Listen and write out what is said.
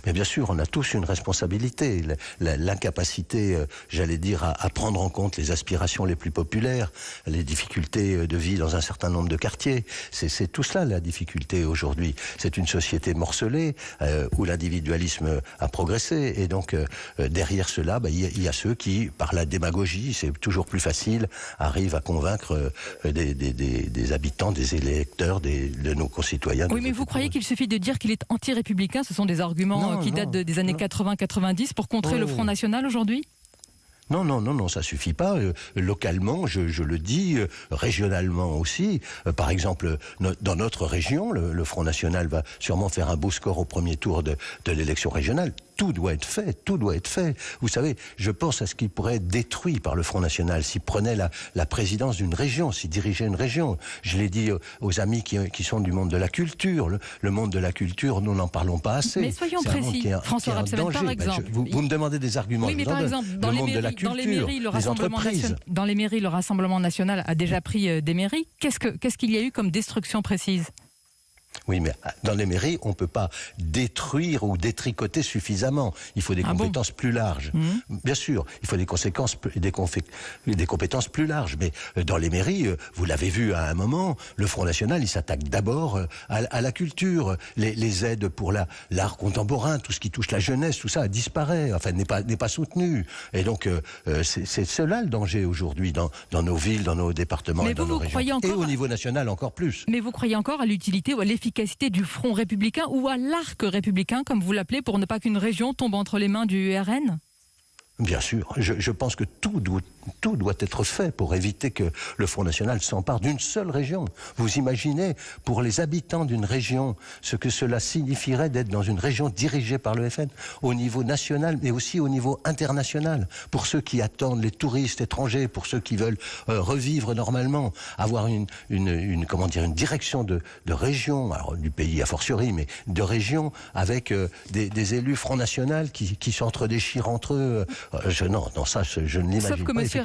Mais bien sûr, on a tous une responsabilité. L'incapacité, j'allais dire, à prendre en compte les aspirations les plus populaires, les difficultés de vie dans un certain nombre de quartiers. C'est tout cela la difficulté aujourd'hui. C'est une société morcelée où l'individualisme a progressé. Et donc, derrière cela, il y a ceux qui, par la démagogie, c'est toujours plus facile, arrivent à convaincre des habitants, des électeurs, de nos concitoyens. Oui, mais vous croyez qu'il suffit de dire qu'il est anti-républicain? Ce sont des arguments qui datent des années 80-90 pour contrer le Front National aujourd'hui? Non, ça suffit pas. Localement, je le dis, régionalement aussi. Par exemple, dans notre région, le Front National va sûrement faire un beau score au premier tour de l'élection régionale. Tout doit être fait. Vous savez, je pense à ce qui pourrait être détruit par le Front National s'il prenait la présidence d'une région, s'il dirigeait une région. Je l'ai dit aux amis qui sont du monde de la culture. Le monde de la culture, nous n'en parlons pas assez. Mais soyons précis, François Rebsamen, par exemple. Vous me demandez des arguments. Oui, mais par exemple, dans les mairies, le Rassemblement national a déjà pris des mairies. Qu'est-ce qu'il y a eu comme destruction précise ? Oui, mais dans les mairies, on ne peut pas détruire ou détricoter suffisamment. Il faut des compétences plus larges. Bien sûr, il faut des compétences plus larges. Mais dans les mairies, vous l'avez vu à un moment, le Front National, il s'attaque d'abord à la culture. Les aides pour l'art contemporain, tout ce qui touche la jeunesse, tout ça disparaît, enfin n'est pas soutenu. Et donc, c'est cela le danger aujourd'hui dans nos villes, dans nos départements et dans nos régions. Et au niveau national encore plus. Mais vous croyez encore à l'utilité ou à l'efficacité du Front républicain ou à l'arc républicain, comme vous l'appelez, pour ne pas qu'une région tombe entre les mains du RN ? Bien sûr, je pense que tout doit être fait pour éviter que le Front National s'empare d'une seule région. Vous imaginez, pour les habitants d'une région, ce que cela signifierait d'être dans une région dirigée par le FN, au niveau national, mais aussi au niveau international. Pour ceux qui attendent, les touristes étrangers, pour ceux qui veulent revivre normalement, avoir une direction de région, alors du pays a fortiori, mais de région, avec des élus Front National qui s'entre-déchirent entre eux. Non, ça, je ne l'imagine pas.